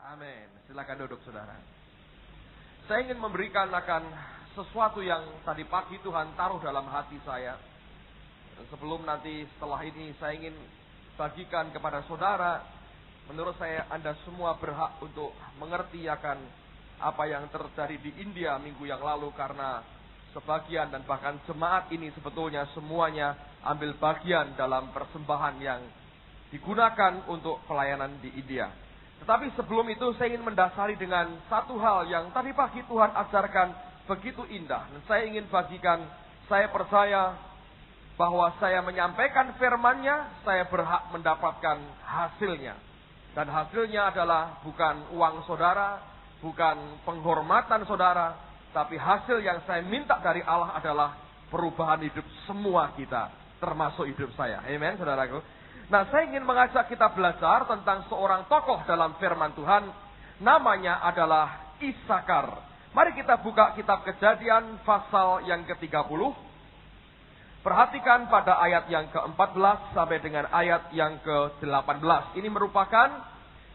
Amin. Silakan duduk saudara. Saya ingin memberikan akan sesuatu yang tadi pagi Tuhan taruh dalam hati saya. Sebelum nanti setelah ini saya ingin bagikan kepada saudara. Menurut saya Anda semua berhak untuk mengerti akan apa yang terjadi di India minggu yang lalu. Karena sebagian dan bahkan jemaat ini sebetulnya semuanya ambil bagian dalam persembahan yang digunakan untuk pelayanan di India. Tetapi sebelum itu saya ingin mendasari dengan satu hal yang tadi pagi Tuhan ajarkan begitu indah. Dan saya ingin bagikan, saya percaya bahwa saya menyampaikan firman-Nya, saya berhak mendapatkan hasilnya. Dan hasilnya adalah bukan uang saudara, bukan penghormatan saudara, tapi hasil yang saya minta dari Allah adalah perubahan hidup semua kita, termasuk hidup saya. Amen, saudaraku. Nah, saya ingin mengajak kita belajar tentang seorang tokoh dalam firman Tuhan. Namanya adalah Isakar. Mari kita buka kitab Kejadian pasal yang ke-30. Perhatikan pada ayat yang ke-14 sampai dengan ayat yang ke-18. Ini merupakan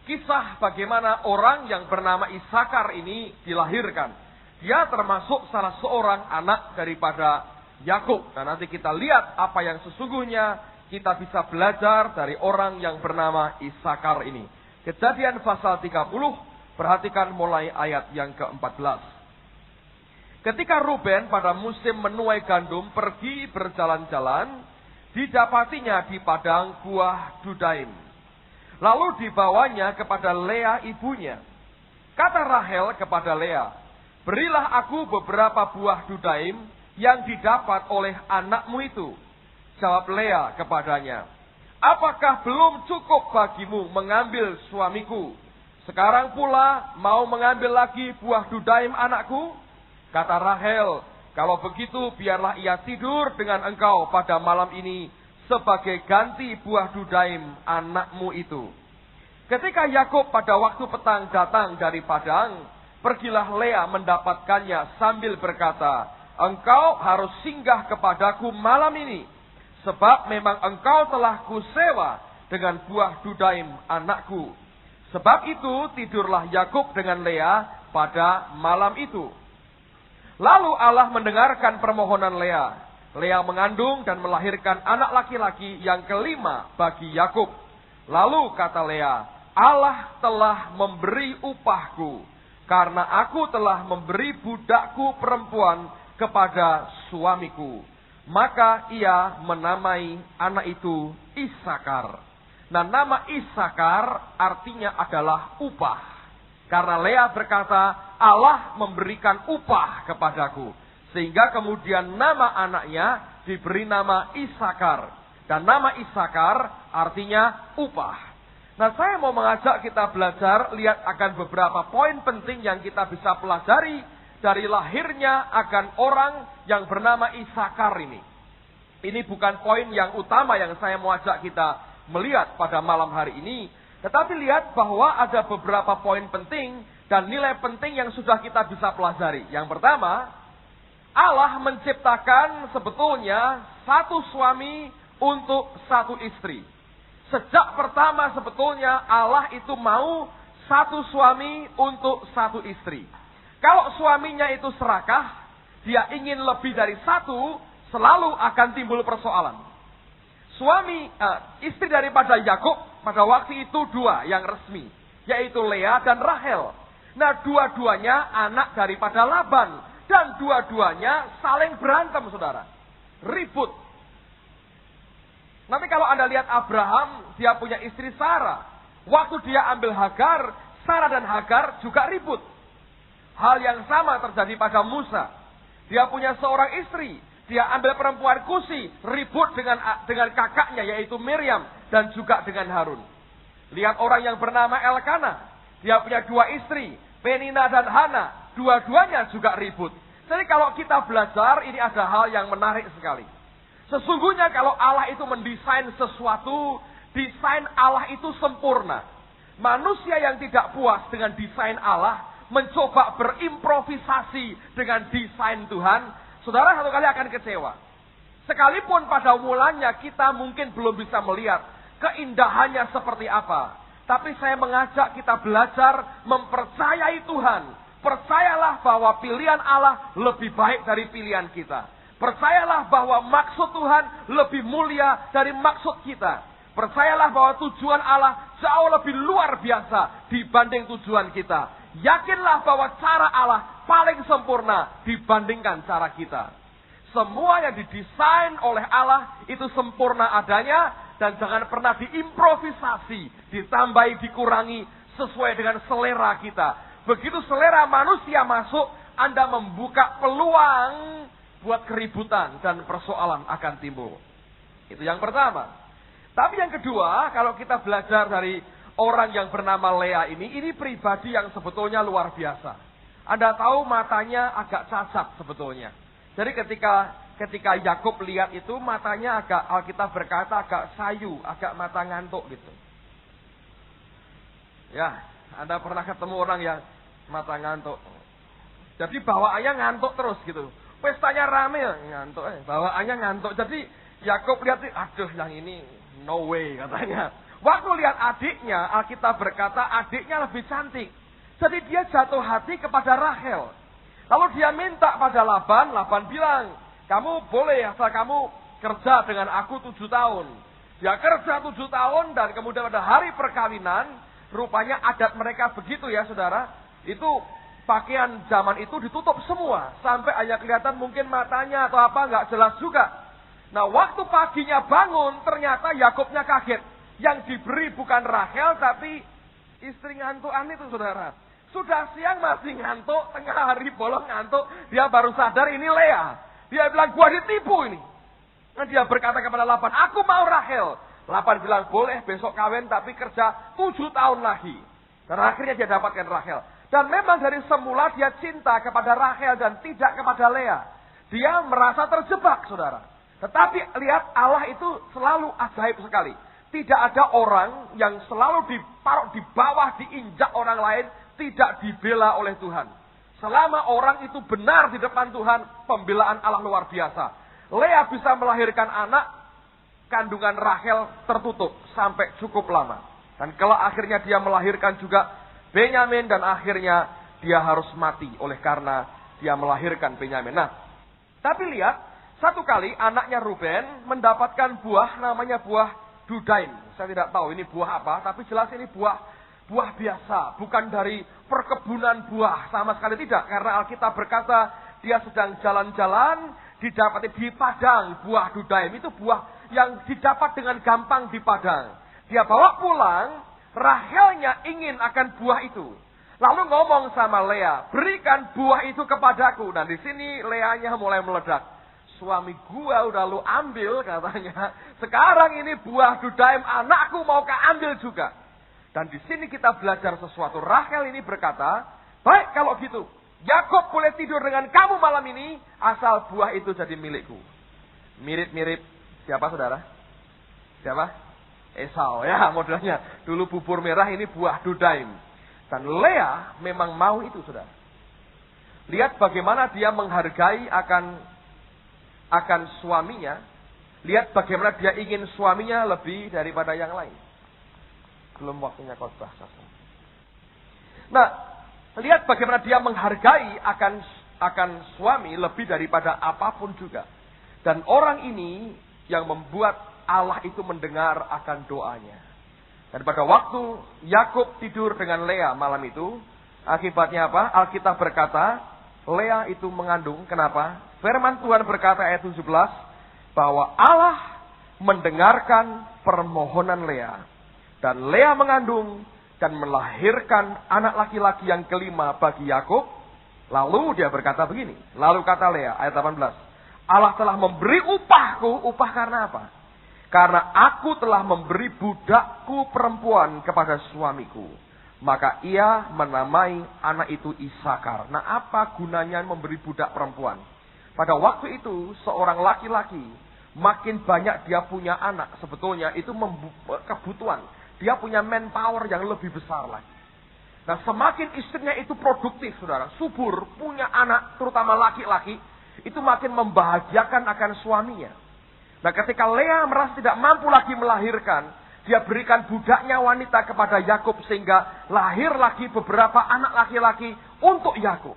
kisah bagaimana orang yang bernama Isakar ini dilahirkan. Dia termasuk salah seorang anak daripada Yakub. Nah, nanti kita lihat apa yang sesungguhnya kita bisa belajar dari orang yang bernama Isakar ini. Kejadian pasal 30, perhatikan mulai ayat yang ke-14. Ketika Ruben pada musim menuai gandum pergi berjalan-jalan, didapatinya di padang buah Dudaim. Lalu dibawanya kepada Lea ibunya. Kata Rahel kepada Lea, "Berilah aku beberapa buah Dudaim yang didapat oleh anakmu itu." Jawab Lea kepadanya, "Apakah belum cukup bagimu mengambil suamiku? Sekarang pula mau mengambil lagi buah Dudaim anakku?" Kata Rahel, "Kalau begitu biarlah ia tidur dengan engkau pada malam ini sebagai ganti buah Dudaim anakmu itu." Ketika Yakub pada waktu petang datang dari padang, pergilah Lea mendapatkannya sambil berkata, "Engkau harus singgah kepadaku malam ini, sebab memang engkau telah kusewa dengan buah Dudaim anakku." Sebab itu tidurlah Yakub dengan Lea pada malam itu. Lalu Allah mendengarkan permohonan Lea. Lea mengandung dan melahirkan anak laki-laki yang kelima bagi Yakub. Lalu kata Lea, "Allah telah memberi upahku, karena aku telah memberi budakku perempuan kepada suamiku." Maka ia menamai anak itu Isakar. Nah, nama Isakar artinya adalah upah. Karena Lea berkata, "Allah memberikan upah kepadaku." Sehingga kemudian nama anaknya diberi nama Isakar. Dan nama Isakar artinya upah. Nah, saya mau mengajak kita belajar, lihat akan beberapa poin penting yang kita bisa pelajari dari lahirnya akan orang yang bernama Isakar ini. Ini bukan poin yang utama yang saya mau ajak kita melihat pada malam hari ini. Tetapi lihat bahwa ada beberapa poin penting dan nilai penting yang sudah kita bisa pelajari. Yang pertama, Allah menciptakan sebetulnya satu suami untuk satu istri. Sejak pertama sebetulnya Allah itu mau satu suami untuk satu istri. Kalau suaminya itu serakah, dia ingin lebih dari satu, selalu akan timbul persoalan. Istri daripada Yakub pada waktu itu dua yang resmi, yaitu Lea dan Rahel. Nah, dua-duanya anak daripada Laban dan dua-duanya saling berantem, saudara, ribut. Nanti kalau Anda lihat Abraham, dia punya istri Sarah. Waktu dia ambil Hagar, Sarah dan Hagar juga ribut. Hal yang sama terjadi pada Musa. Dia punya seorang istri. Dia ambil perempuan Kusi, ribut dengan kakaknya yaitu Miriam dan juga dengan Harun. Lihat orang yang bernama Elkana. Dia punya dua istri, Penina dan Hana. Dua-duanya juga ribut. Jadi kalau kita belajar, ini ada hal yang menarik sekali. Sesungguhnya kalau Allah itu mendesain sesuatu, desain Allah itu sempurna. Manusia yang tidak puas dengan desain Allah, mencoba berimprovisasi dengan desain Tuhan, saudara satu kali akan kecewa. Sekalipun pada mulanya kita mungkin belum bisa melihat keindahannya seperti apa. Tapi saya mengajak kita belajar mempercayai Tuhan. Percayalah bahwa pilihan Allah lebih baik dari pilihan kita. Percayalah bahwa maksud Tuhan lebih mulia dari maksud kita. Percayalah bahwa tujuan Allah jauh lebih luar biasa dibanding tujuan kita. Yakinlah bahwa cara Allah paling sempurna dibandingkan cara kita. Semua yang didesain oleh Allah itu sempurna adanya. Dan jangan pernah diimprovisasi, ditambahi, dikurangi sesuai dengan selera kita. Begitu selera manusia masuk, Anda membuka peluang buat keributan dan persoalan akan timbul. Itu yang pertama. Tapi yang kedua, kalau kita belajar dari orang yang bernama Lea ini pribadi yang sebetulnya luar biasa. Anda tahu matanya agak cacat sebetulnya. Jadi ketika Yakub lihat itu matanya agak, Alkitab berkata agak sayu, agak mata ngantuk gitu. Ya, Anda pernah ketemu orang yang mata ngantuk. Jadi bawaannya ngantuk terus gitu. Pestanya rame ngantuk, bawaannya ngantuk. Jadi Yakub lihat, aduh yang ini no way katanya. Waktu lihat adiknya, Alkitab berkata adiknya lebih cantik. Jadi dia jatuh hati kepada Rahel. Lalu dia minta pada Laban bilang, kamu boleh asal kamu kerja dengan aku 7 tahun. Dia kerja 7 tahun dan kemudian pada hari perkawinan, rupanya adat mereka begitu ya saudara. Itu pakaian zaman itu ditutup semua. Sampai hanya kelihatan mungkin matanya atau apa nggak jelas juga. Nah waktu paginya bangun ternyata Yakobnya kaget. Yang diberi bukan Rahel tapi istri ngantukan itu saudara. Sudah siang masih ngantuk, tengah hari bolong ngantuk. Dia baru sadar ini Lea. Dia bilang, gua ditipu ini. Nah, dia berkata kepada Laban, aku mau Rahel. Laban bilang, boleh besok kawin tapi kerja 7 tahun lagi. Dan akhirnya dia dapatkan Rahel. Dan memang dari semula dia cinta kepada Rahel dan tidak kepada Lea. Dia merasa terjebak saudara. Tetapi lihat Allah itu selalu ajaib sekali. Tidak ada orang yang selalu diparuh di bawah, diinjak orang lain. Tidak dibela oleh Tuhan. Selama orang itu benar di depan Tuhan, pembelaan Allah luar biasa. Lea bisa melahirkan anak, kandungan Rahel tertutup sampai cukup lama. Dan kalau akhirnya dia melahirkan juga Benyamin dan akhirnya dia harus mati oleh karena dia melahirkan Benyamin. Nah, tapi lihat, satu kali anaknya Ruben mendapatkan buah namanya buah Dudaim. Saya tidak tahu ini buah apa, tapi jelas ini buah biasa, bukan dari perkebunan buah, sama sekali tidak. Karena Alkitab berkata dia sedang jalan-jalan, didapati di padang buah Dudaim. Itu buah yang didapat dengan gampang di padang. Dia bawa pulang, Rahelnya ingin akan buah itu. Lalu ngomong sama Lea, berikan buah itu kepadaku. Dan di sini Leanya mulai meledak. Suami gua udah lu ambil katanya. Sekarang ini buah Dudaim anakku mau ambil juga. Dan di sini kita belajar sesuatu. Rahel ini berkata, baik kalau gitu, Yakub boleh tidur dengan kamu malam ini, asal buah itu jadi milikku. Mirip-mirip siapa saudara? Siapa? Esau ya modelnya. Dulu bubur merah, ini buah Dudaim. Dan Lea memang mau itu saudara. Lihat bagaimana dia menghargai akan suaminya. Lihat bagaimana dia ingin suaminya lebih daripada yang lain. Belum waktunya khotbah. Nah, lihat bagaimana dia menghargai akan suami lebih daripada apapun juga. Dan orang ini yang membuat Allah itu mendengar akan doanya. Dan pada waktu Yakub tidur dengan Lea malam itu, akibatnya apa? Alkitab berkata, Lea itu mengandung. Kenapa? Firman Tuhan berkata ayat 17, bahwa Allah mendengarkan permohonan Lea. Dan Lea mengandung dan melahirkan anak laki-laki yang kelima bagi Yakub. Lalu dia berkata begini. Lalu kata Lea ayat 18. Allah telah memberi upahku. Upah karena apa? Karena aku telah memberi budakku perempuan kepada suamiku. Maka ia menamai anak itu Isakar. Nah apa gunanya memberi budak perempuan? Pada waktu itu seorang laki-laki makin banyak dia punya anak. Sebetulnya itu kebutuhan. Dia punya manpower yang lebih besar lagi. Nah semakin istrinya itu produktif saudara. Subur, punya anak terutama laki-laki. Itu makin membahagiakan akan suaminya. Nah ketika Lea merasa tidak mampu lagi melahirkan. Dia berikan budaknya wanita kepada Yakub sehingga lahir lagi beberapa anak laki-laki untuk Yakub.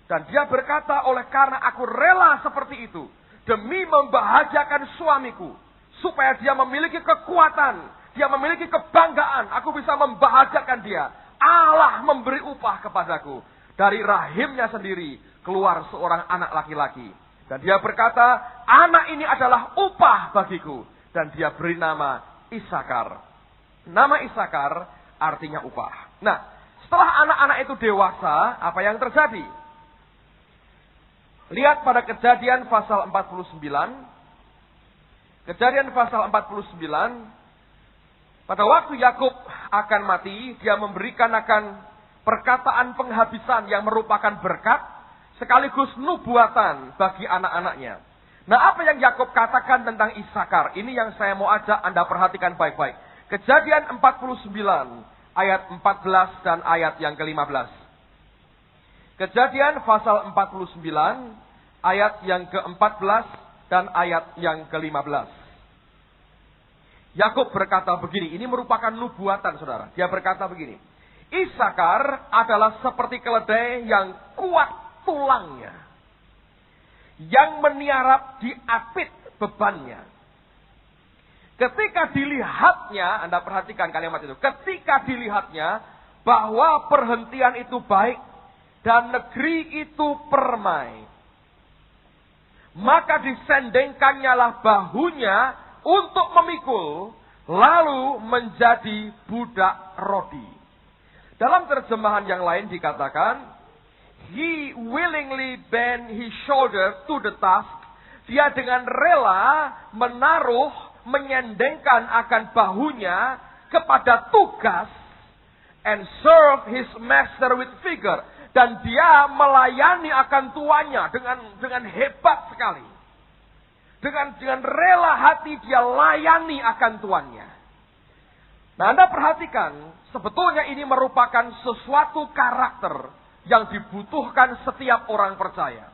Dan dia berkata, oleh karena aku rela seperti itu demi membahagiakan suamiku, supaya dia memiliki kekuatan, dia memiliki kebanggaan, aku bisa membahagiakan dia. Allah memberi upah kepadaku. Dari rahimnya sendiri keluar seorang anak laki-laki. Dan dia berkata, anak ini adalah upah bagiku. Dan dia beri nama Isakar. Nama Isakar artinya upah. Nah, setelah anak-anak itu dewasa, apa yang terjadi? Lihat pada Kejadian pasal 49. Kejadian pasal 49. Pada waktu Yakub akan mati, dia memberikan akan perkataan penghabisan yang merupakan berkat sekaligus nubuatan bagi anak-anaknya. Nah, apa yang Yakub katakan tentang Isakar? Ini yang saya mau ajak Anda perhatikan baik-baik. Kejadian 49 ayat 14 dan ayat yang ke-15. Kejadian pasal 49 ayat yang ke-14 dan ayat yang ke-15. Yakub berkata begini, ini merupakan nubuatan saudara. Dia berkata begini, Isakar adalah seperti keledai yang kuat tulangnya, yang meniarap di apit bebannya. Ketika dilihatnya, Anda perhatikan kalimat itu. Ketika dilihatnya bahwa perhentian itu baik dan negeri itu permai, maka disendengkannya lah bahunya untuk memikul, lalu menjadi budak rodi. Dalam terjemahan yang lain dikatakan, he willingly bent his shoulder to the task. Dia dengan rela menaruh, menyendengkan akan bahunya kepada tugas, and serve his master with vigor. Dan dia melayani akan tuannya dengan hebat sekali. Dengan rela hati dia layani akan tuannya. Nah, Anda perhatikan, sebetulnya ini merupakan sesuatu karakter yang dibutuhkan setiap orang percaya.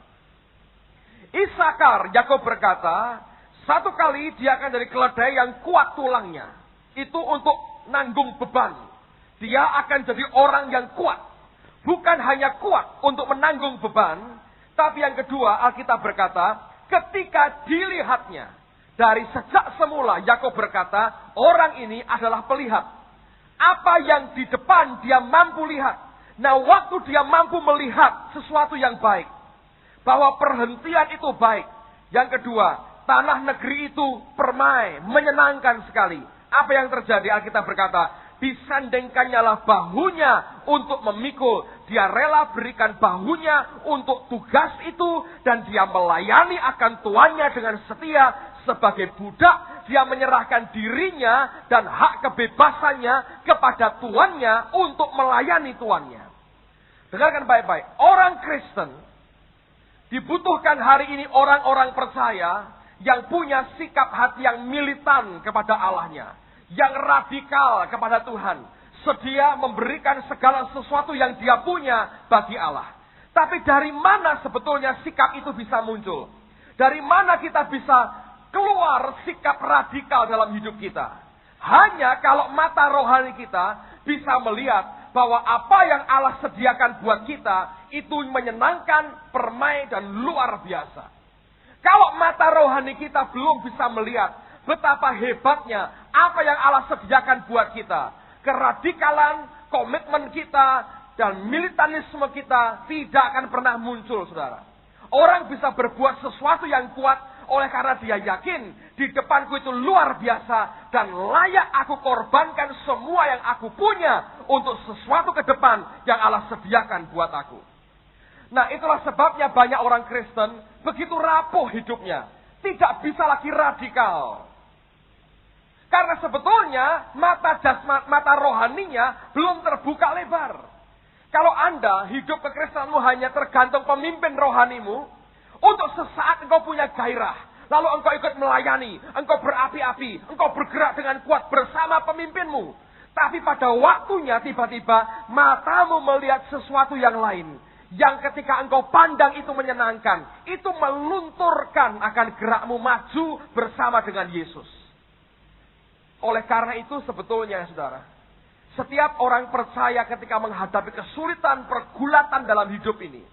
Isakar, Yakub berkata, satu kali dia akan jadi keledai yang kuat tulangnya. Itu untuk nanggung beban. Dia akan jadi orang yang kuat. Bukan hanya kuat untuk menanggung beban, tapi yang kedua, Alkitab berkata, ketika dilihatnya, dari sejak semula Yakub berkata, orang ini adalah pelihat. Apa yang di depan dia mampu lihat. Nah, waktu dia mampu melihat sesuatu yang baik, bahwa perhentian itu baik. Yang kedua, tanah negeri itu permai, menyenangkan sekali. Apa yang terjadi? Alkitab berkata, disandengkannya lah bahunya untuk memikul. Dia rela berikan bahunya untuk tugas itu. Dan dia melayani akan tuannya dengan setia. Sebagai budak, dia menyerahkan dirinya dan hak kebebasannya kepada tuannya untuk melayani tuannya. Dengarkan baik-baik. Orang Kristen dibutuhkan hari ini orang-orang percaya yang punya sikap hati yang militan kepada Allahnya. Yang radikal kepada Tuhan. Sedia memberikan segala sesuatu yang dia punya bagi Allah. Tapi dari mana sebetulnya sikap itu bisa muncul? Dari mana kita bisa keluar sikap radikal dalam hidup kita? Hanya kalau mata rohani kita bisa melihat bahwa apa yang Allah sediakan buat kita itu menyenangkan, permai, dan luar biasa. Kalau mata rohani kita belum bisa melihat betapa hebatnya apa yang Allah sediakan buat kita, keradikalan, komitmen kita, dan militanisme kita tidak akan pernah muncul, saudara. Orang bisa berbuat sesuatu yang kuat oleh karena dia yakin di depanku itu luar biasa dan layak aku korbankan semua yang aku punya untuk sesuatu ke depan yang Allah sediakan buat aku. Nah, itulah sebabnya banyak orang Kristen begitu rapuh hidupnya, tidak bisa lagi radikal. Karena sebetulnya mata rohaninya belum terbuka lebar. Kalau Anda hidup kekristenanmu hanya tergantung pemimpin rohanimu, untuk sesaat engkau punya gairah, lalu engkau ikut melayani, engkau berapi-api, engkau bergerak dengan kuat bersama pemimpinmu. Tapi pada waktunya tiba-tiba matamu melihat sesuatu yang lain. Yang ketika engkau pandang itu menyenangkan, itu melunturkan akan gerakmu maju bersama dengan Yesus. Oleh karena itu sebetulnya saudara, setiap orang percaya ketika menghadapi kesulitan, pergulatan dalam hidup ini,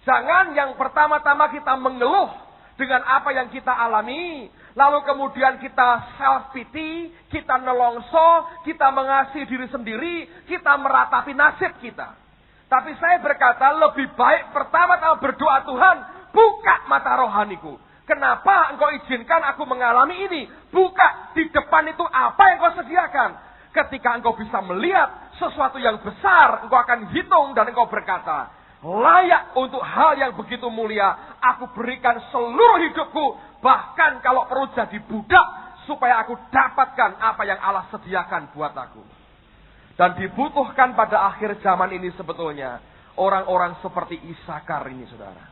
jangan yang pertama-tama kita mengeluh dengan apa yang kita alami, lalu kemudian kita self pity, kita nelongso, kita mengasihi diri sendiri, kita meratapi nasib kita. Tapi saya berkata lebih baik pertama-tama berdoa, Tuhan, buka mata rohaniku. Kenapa engkau izinkan aku mengalami ini? Buka di depan itu apa yang engkau sediakan. Ketika engkau bisa melihat sesuatu yang besar, engkau akan hitung dan engkau berkata, layak untuk hal yang begitu mulia, aku berikan seluruh hidupku, bahkan kalau perlu jadi budak, supaya aku dapatkan apa yang Allah sediakan buat aku. Dan dibutuhkan pada akhir zaman ini sebetulnya, orang-orang seperti Isakar ini saudara.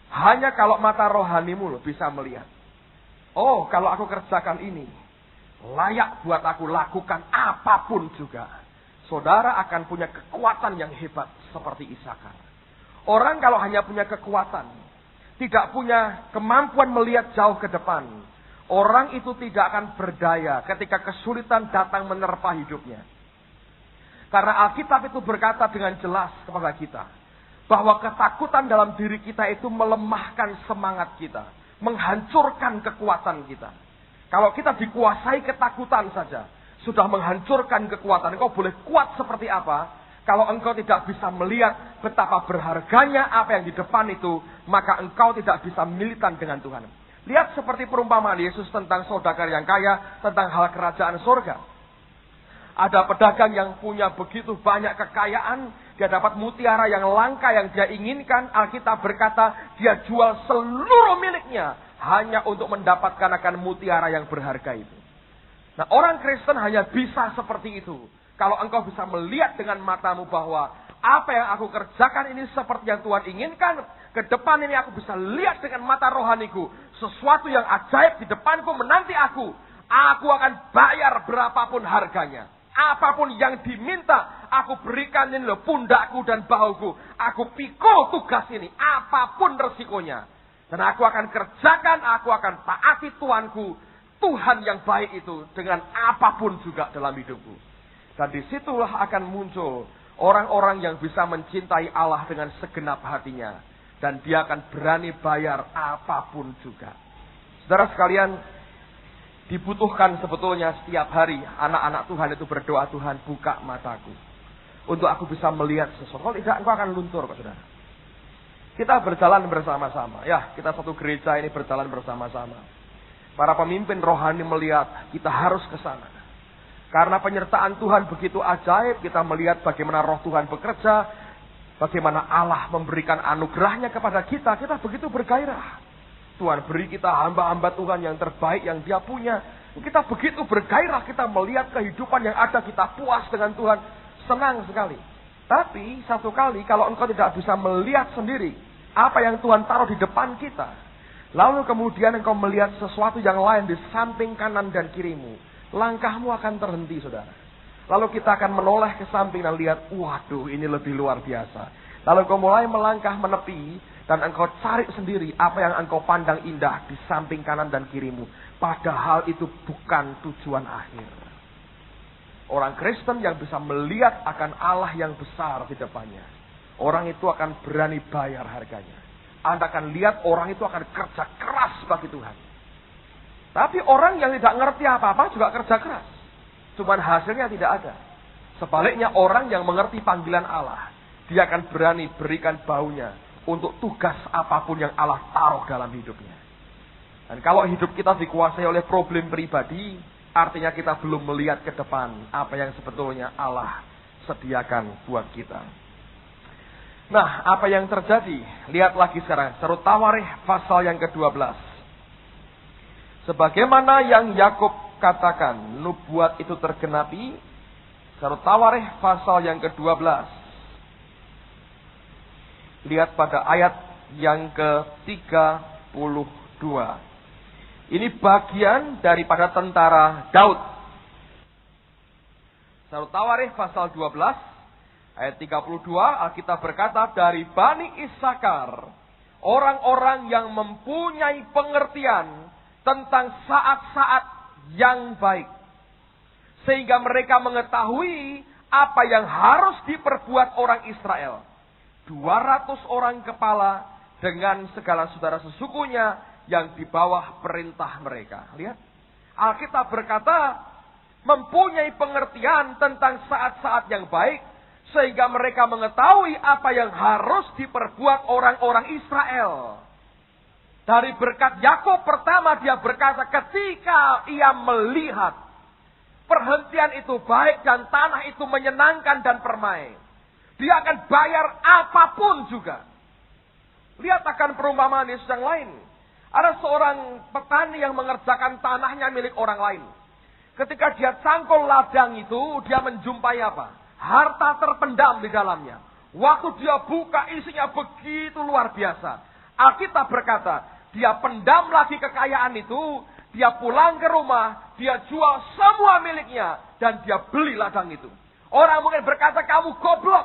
Hanya kalau mata rohanimu bisa melihat. Oh, kalau aku kerjakan ini, layak buat aku lakukan apapun juga. Saudara akan punya kekuatan yang hebat seperti Isakar. Orang kalau hanya punya kekuatan, tidak punya kemampuan melihat jauh ke depan, orang itu tidak akan berdaya ketika kesulitan datang menerpa hidupnya. Karena Alkitab itu berkata dengan jelas kepada kita, bahwa ketakutan dalam diri kita itu melemahkan semangat kita, menghancurkan kekuatan kita. Kalau kita dikuasai ketakutan saja, sudah menghancurkan kekuatan. Engkau boleh kuat seperti apa, kalau engkau tidak bisa melihat betapa berharganya apa yang di depan itu, maka engkau tidak bisa militan dengan Tuhan. Lihat seperti perumpamaan Yesus tentang saudagar yang kaya, tentang hal kerajaan surga. Ada pedagang yang punya begitu banyak kekayaan, dia dapat mutiara yang langka yang dia inginkan. Alkitab berkata, dia jual seluruh miliknya hanya untuk mendapatkan akan mutiara yang berharga itu. Nah, orang Kristen hanya bisa seperti itu. Kalau engkau bisa melihat dengan matamu bahwa apa yang aku kerjakan ini seperti yang Tuhan inginkan, ke depan ini aku bisa lihat dengan mata rohaniku, sesuatu yang ajaib di depanku menanti aku. Aku akan bayar berapapun harganya. Apapun yang diminta, aku berikan ini loh, pundakku dan bahuku. Aku pikul tugas ini, apapun resikonya. Dan aku akan kerjakan, aku akan taati Tuanku, Tuhan yang baik itu, dengan apapun juga dalam hidupku. Dan disitulah akan muncul orang-orang yang bisa mencintai Allah dengan segenap hatinya. Dan dia akan berani bayar apapun juga. Saudara sekalian, dibutuhkan sebetulnya setiap hari anak-anak Tuhan itu berdoa, Tuhan buka mataku, untuk aku bisa melihat sesuatu. Kalau tidak, engkau akan luntur kok saudara. Kita berjalan bersama-sama. Ya, kita satu gereja ini berjalan bersama-sama. Para pemimpin rohani melihat kita harus ke sana. Karena penyertaan Tuhan begitu ajaib, kita melihat bagaimana roh Tuhan bekerja, bagaimana Allah memberikan anugerahnya kepada kita begitu bergairah. Tuhan beri kita hamba-hamba Tuhan yang terbaik yang dia punya. Kita begitu bergairah, kita melihat kehidupan yang ada, kita puas dengan Tuhan. Senang sekali. Tapi satu kali kalau engkau tidak bisa melihat sendiri apa yang Tuhan taruh di depan kita, lalu kemudian engkau melihat sesuatu yang lain di samping kanan dan kirimu, langkahmu akan terhenti saudara. Lalu kita akan menoleh ke samping dan lihat, waduh ini lebih luar biasa. Lalu engkau mulai melangkah menepi, dan engkau cari sendiri apa yang engkau pandang indah di samping kanan dan kirimu. Padahal itu bukan tujuan akhir. Orang Kristen yang bisa melihat akan Allah yang besar di depannya, orang itu akan berani bayar harganya. Anda akan lihat orang itu akan kerja keras bagi Tuhan. Tapi orang yang tidak ngerti apa-apa juga kerja keras. Cuman hasilnya tidak ada. Sebaliknya orang yang mengerti panggilan Allah, dia akan berani berikan baunya untuk tugas apapun yang Allah taruh dalam hidupnya. Dan kalau hidup kita dikuasai oleh problem pribadi, artinya kita belum melihat ke depan apa yang sebetulnya Allah sediakan buat kita. Nah, apa yang terjadi? Lihat lagi sekarang, Serut Tawarikh pasal yang ke-12. Sebagaimana yang Yakub katakan, nubuat itu tergenapi. Serut Tawarikh pasal yang ke-12. Lihat pada ayat yang ke-32. Ini bagian daripada tentara Daud. Serut Tawarikh pasal 12 ayat 32, Alkitab berkata, dari Bani Isakar, orang-orang yang mempunyai pengertian tentang saat-saat yang baik. Sehingga mereka mengetahui apa yang harus diperbuat orang Israel. 200 orang kepala dengan segala saudara sesukunya yang di bawah perintah mereka. Lihat, Alkitab berkata mempunyai pengertian tentang saat-saat yang baik. Sehingga mereka mengetahui apa yang harus diperbuat orang-orang Israel. Dari berkat Yakub pertama dia berkata ketika ia melihat perhentian itu baik dan tanah itu menyenangkan dan permai, dia akan bayar apapun juga. Lihat akan perumpamaan Yesus yang lain. Ada seorang petani yang mengerjakan tanahnya milik orang lain. Ketika dia cangkul ladang itu, dia menjumpai apa? Harta terpendam di dalamnya. Waktu dia buka isinya begitu luar biasa. Alkitab berkata, dia pendam lagi kekayaan itu. Dia pulang ke rumah, dia jual semua miliknya, dan dia beli ladang itu. Orang mungkin berkata, kamu goblok.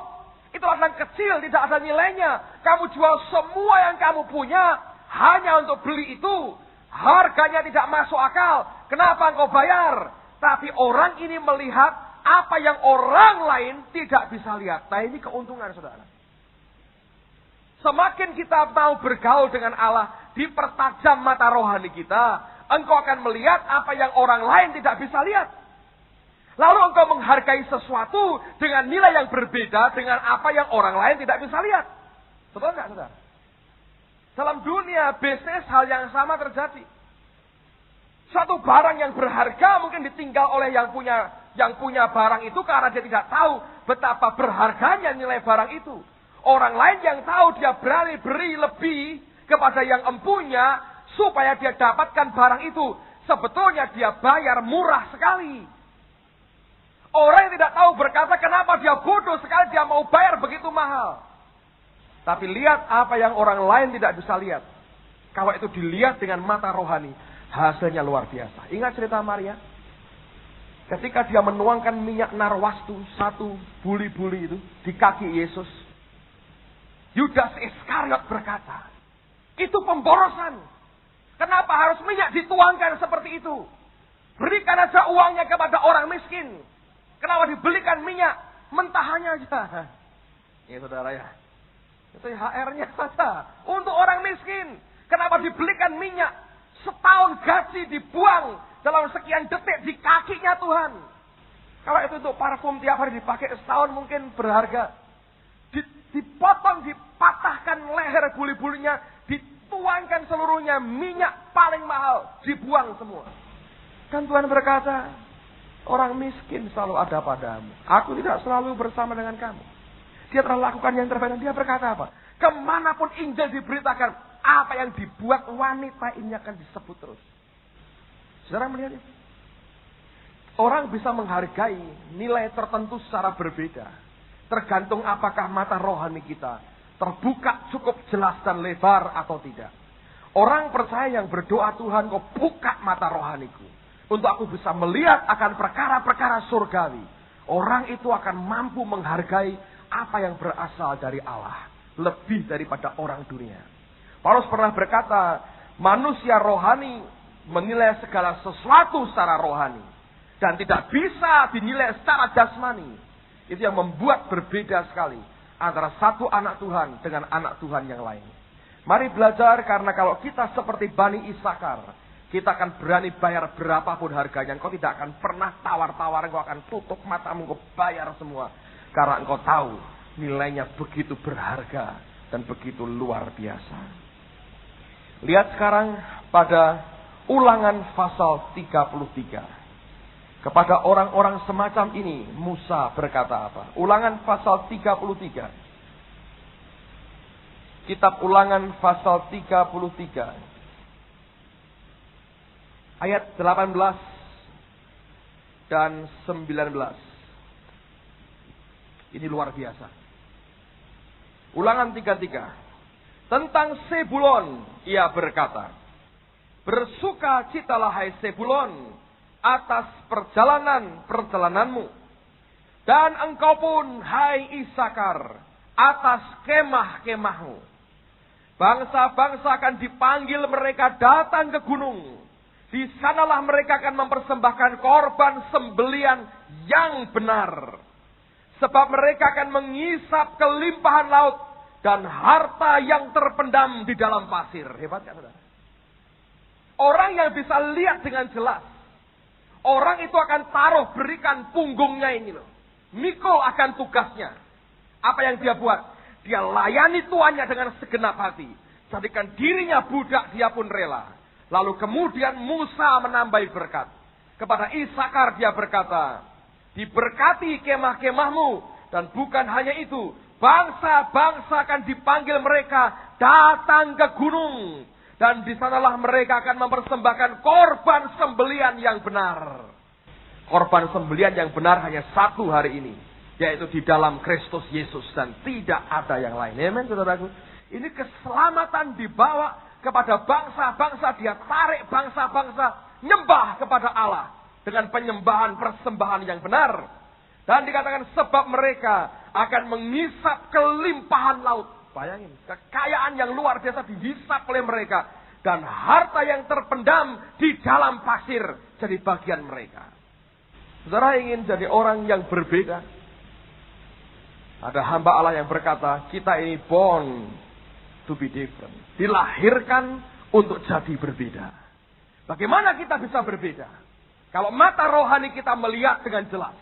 Itu ladang kecil, tidak ada nilainya. Kamu jual semua yang kamu punya, hanya untuk beli itu. Harganya tidak masuk akal. Kenapa engkau bayar? Tapi orang ini melihat apa yang orang lain tidak bisa lihat. Nah, ini keuntungan, saudara. Semakin kita mau bergaul dengan Allah, dipertajam mata rohani kita, engkau akan melihat apa yang orang lain tidak bisa lihat. Lalu engkau menghargai sesuatu dengan nilai yang berbeda dengan apa yang orang lain tidak bisa lihat. Betul nggak, saudara? Dalam dunia bisnis hal yang sama terjadi. Satu barang yang berharga mungkin ditinggal oleh yang punya barang itu karena dia tidak tahu betapa berharganya nilai barang itu. Orang lain yang tahu dia berani beri lebih kepada yang empunya supaya dia dapatkan barang itu. Sebetulnya dia bayar murah sekali. Orang yang tidak tahu berkata kenapa dia bodoh sekali dia mau bayar begitu mahal. Tapi lihat apa yang orang lain tidak bisa lihat. Kalau itu dilihat dengan mata rohani, hasilnya luar biasa. Ingat cerita Maria? Ketika dia menuangkan minyak narwastu, 1 buli-buli itu di kaki Yesus. Yudas Iskariot berkata, itu pemborosan. Kenapa harus minyak dituangkan seperti itu? Berikan aja uangnya kepada orang miskin. Kenapa dibelikan minyak? Mentahannya aja. Ya saudara ya. Itu HR-nya saja. Untuk orang miskin. Kenapa dibelikan minyak? Setahun gaji dibuang dalam sekian detik di kakinya Tuhan. Kalau itu untuk parfum tiap hari dipakai setahun mungkin berharga. Dipotong, dipatahkan leher buli-bulinya, dituangkan seluruhnya, minyak paling mahal, dibuang semua. Dan Tuhan berkata, orang miskin selalu ada padamu. Aku tidak selalu bersama dengan kamu. Dia telah lakukan yang terbaik. Dia berkata apa? Kemanapun Injil diberitakan, apa yang dibuat wanita ini akan disebut terus. Saudara melihat itu? Orang bisa menghargai nilai tertentu secara berbeda. Tergantung apakah mata rohani kita terbuka cukup jelas dan lebar atau tidak. Orang percaya yang berdoa, Tuhan kau buka mata rohaniku. Untuk aku bisa melihat akan perkara-perkara surgawi. Orang itu akan mampu menghargai apa yang berasal dari Allah. Lebih daripada orang dunia. Paulus pernah berkata, manusia rohani menilai segala sesuatu secara rohani. Dan tidak bisa dinilai secara jasmani. Itu yang membuat berbeda sekali antara satu anak Tuhan dengan anak Tuhan yang lain. Mari belajar karena kalau kita seperti Bani Isakar, kita akan berani bayar berapapun harganya. Engkau tidak akan pernah tawar-tawar, engkau akan tutup matamu, engkau bayar semua. Karena engkau tahu nilainya begitu berharga dan begitu luar biasa. Lihat sekarang pada Ulangan pasal 33. Kepada orang-orang semacam ini, Musa berkata apa? Ulangan pasal 33. Kitab Ulangan pasal 33. Ayat 18 dan 19. Ini luar biasa. Ulangan 33. Tentang Sebulon, ia berkata, bersukacitalah hai Sebulon, atas perjalananmu. Dan engkau pun, hai Isakar, atas kemah-kemahmu. Bangsa-bangsa akan dipanggil mereka datang ke gunung. Di sanalah mereka akan mempersembahkan korban sembelian yang benar. Sebab mereka akan mengisap kelimpahan laut dan harta yang terpendam di dalam pasir. Hebat kan, saudara? Orang yang bisa lihat dengan jelas. Orang itu akan taruh, berikan punggungnya ini loh. Mikul akan tugasnya. Apa yang dia buat? Dia layani tuannya dengan segenap hati. Jadikan dirinya budak, dia pun rela. Lalu kemudian Musa menambahi berkat. Kepada Isakar dia berkata, diberkati kemah-kemahmu. Dan bukan hanya itu, bangsa-bangsa akan dipanggil mereka datang ke gunung. Dan di sanalah mereka akan mempersembahkan korban sembelian yang benar. Korban sembelian yang benar hanya satu hari ini. Yaitu di dalam Kristus Yesus. Dan tidak ada yang lain. Amen, saudaraku. Ini keselamatan dibawa kepada bangsa-bangsa. Dia tarik bangsa-bangsa nyembah kepada Allah. Dengan penyembahan persembahan yang benar. Dan dikatakan sebab mereka akan mengisap kelimpahan laut. Bayangin, kekayaan yang luar biasa dihisap oleh mereka. Dan harta yang terpendam di dalam pasir jadi bagian mereka. Saudara ingin jadi orang yang berbeda? Ada hamba Allah yang berkata, kita ini born to be different. Dilahirkan untuk jadi berbeda. Bagaimana kita bisa berbeda? Kalau mata rohani kita melihat dengan jelas.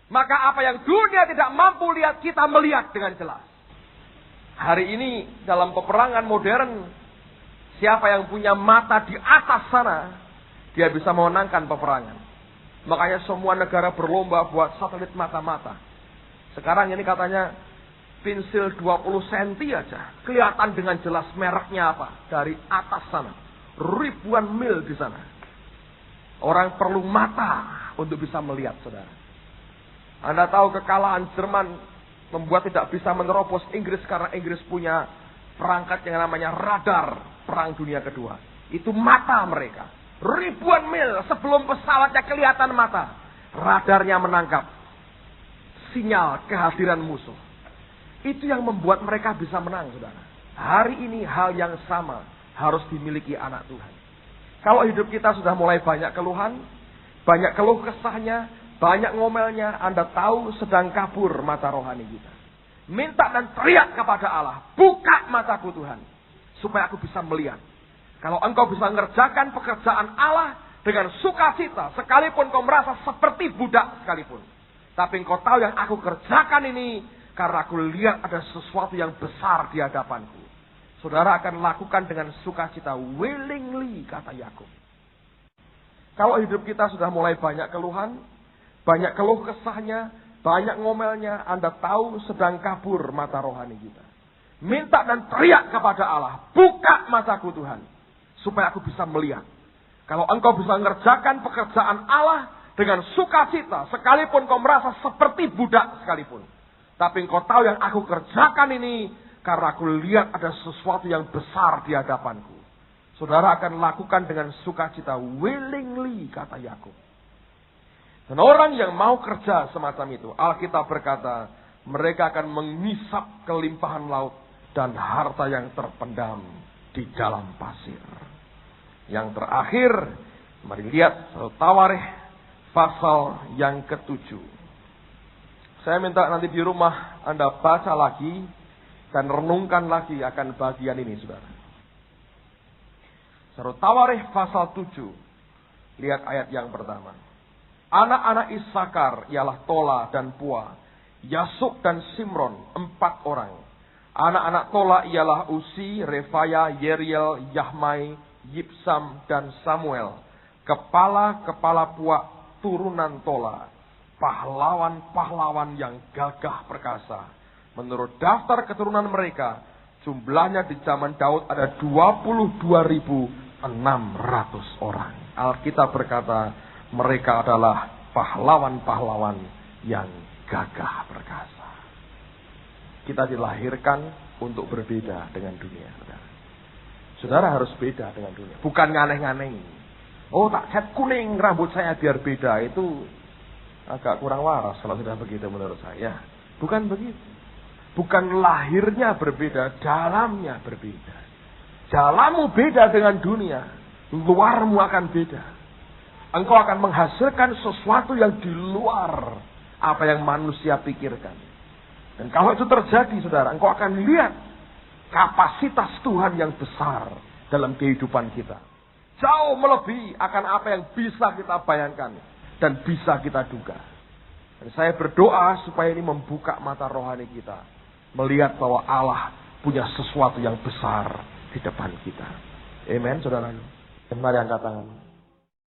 Maka apa yang dunia tidak mampu lihat, kita melihat dengan jelas. Hari ini dalam peperangan modern, siapa yang punya mata di atas sana, dia bisa memenangkan peperangan. Makanya semua negara berlomba buat satelit mata-mata. Sekarang ini katanya pensil 20 cm aja. Kelihatan dengan jelas mereknya apa. Dari atas sana. Ribuan mil di sana. Orang perlu mata untuk bisa melihat, saudara. Anda tahu kekalahan Jerman membuat tidak bisa menerobos Inggris karena Inggris punya perangkat yang namanya radar Perang Dunia Kedua. Itu mata mereka. Ribuan mil sebelum pesawatnya kelihatan mata. Radarnya menangkap sinyal kehadiran musuh. Itu yang membuat mereka bisa menang, saudara. Hari ini hal yang sama harus dimiliki anak Tuhan. Kalau hidup kita sudah mulai banyak keluhan, banyak keluh kesahnya, banyak ngomelnya, Anda tahu sedang kabur mata rohani kita. Minta dan teriak kepada Allah, buka mataku Tuhan, supaya aku bisa melihat. Kalau engkau bisa mengerjakan pekerjaan Allah dengan sukacita, sekalipun kau merasa seperti budak sekalipun. Tapi engkau tahu yang aku kerjakan ini, karena aku lihat ada sesuatu yang besar di hadapanku. Saudara akan lakukan dengan sukacita, willingly, kata Yakub. Kalau hidup kita sudah mulai banyak keluhan, banyak keluh kesahnya, banyak ngomelnya, Anda tahu sedang kabur mata rohani kita. Minta dan teriak kepada Allah, buka mataku Tuhan, supaya aku bisa melihat. Kalau engkau bisa mengerjakan pekerjaan Allah dengan sukacita, sekalipun kau merasa seperti budak sekalipun. Tapi engkau tahu yang aku kerjakan ini, karena aku lihat ada sesuatu yang besar di hadapanku. Saudara akan lakukan dengan sukacita, willingly, kata Yakub. Dan orang yang mau kerja semacam itu, Alkitab berkata, mereka akan mengisap kelimpahan laut dan harta yang terpendam di dalam pasir. Yang terakhir, mari lihat Tawarikh pasal yang ke-7. Saya minta nanti di rumah Anda baca lagi dan renungkan lagi akan bagian ini, saudara. Tawarikh pasal 7. Lihat ayat yang pertama. Anak-anak Isakar ialah Tola dan Pua, Yasuk dan Simron, 4 orang. Anak-anak Tola ialah Usi, Refaya, Yeriel, Yahmai, Yipsam dan Samuel. Kepala-kepala Pua turunan Tola, pahlawan-pahlawan yang gagah perkasa. Menurut daftar keturunan mereka, jumlahnya di zaman Daud ada 22.600 orang. Alkitab berkata, mereka adalah pahlawan-pahlawan yang gagah perkasa. Kita dilahirkan untuk berbeda dengan dunia. Saudara harus beda dengan dunia. Bukan nganeh-nganeh. Oh, tak cat kuning rambut saya biar beda. Itu agak kurang waras kalau sudah begitu menurut saya. Bukan begitu. Bukan lahirnya berbeda, dalamnya berbeda. Dalammu beda dengan dunia. Luarmu akan beda. Engkau akan menghasilkan sesuatu yang di luar apa yang manusia pikirkan. Dan kalau itu terjadi, saudara, engkau akan lihat kapasitas Tuhan yang besar dalam kehidupan kita. Jauh melebihi akan apa yang bisa kita bayangkan dan bisa kita duga. Dan saya berdoa supaya ini membuka mata rohani kita. Melihat bahwa Allah punya sesuatu yang besar di depan kita. Amen, saudara. Mari angkat tangan.